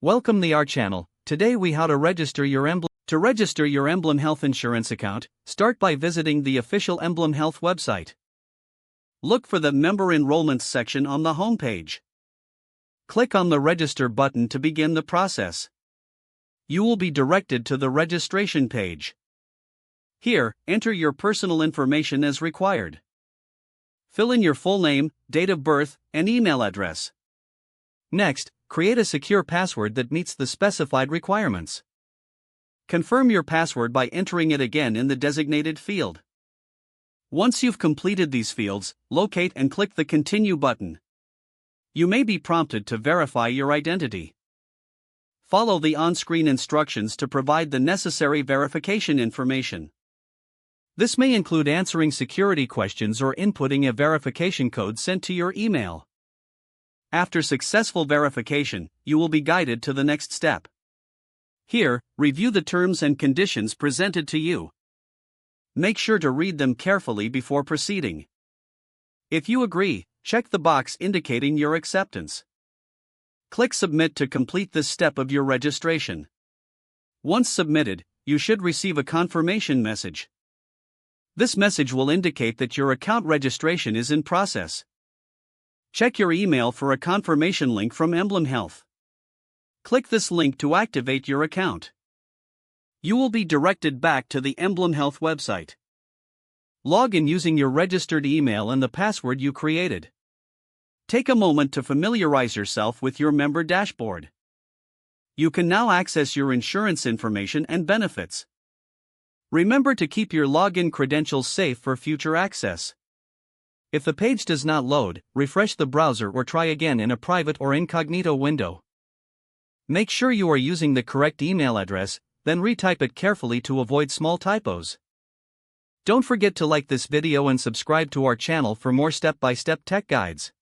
Welcome to our channel. Today we how to register your Emblem. To register your EmblemHealth insurance account, start by visiting the official EmblemHealth website. Look for the Member Enrollment section on the home page. Click on the Register button to begin the process. You will be directed to the registration page. Here, enter your personal information as required. Fill in your full name, date of birth, and email address. Next, create a secure password that meets the specified requirements. Confirm your password by entering it again in the designated field. Once you've completed these fields, locate and click the Continue button. You may be prompted to verify your identity. Follow the on-screen instructions to provide the necessary verification information. This may include answering security questions or inputting a verification code sent to your email. After successful verification, you will be guided to the next step. Here, review the terms and conditions presented to you. Make sure to read them carefully before proceeding. If you agree, check the box indicating your acceptance. Click Submit to complete this step of your registration. Once submitted, you should receive a confirmation message. This message will indicate that your account registration is in process. Check your email for a confirmation link from EmblemHealth. Click this link to activate your account. You will be directed back to the EmblemHealth website. Log in using your registered email and the password you created. Take a moment to familiarize yourself with your member dashboard. You can now access your insurance information and benefits. Remember to keep your login credentials safe for future access. If the page does not load, refresh the browser or try again in a private or incognito window. Make sure you are using the correct email address, then retype it carefully to avoid small typos. Don't forget to like this video and subscribe to our channel for more step-by-step tech guides.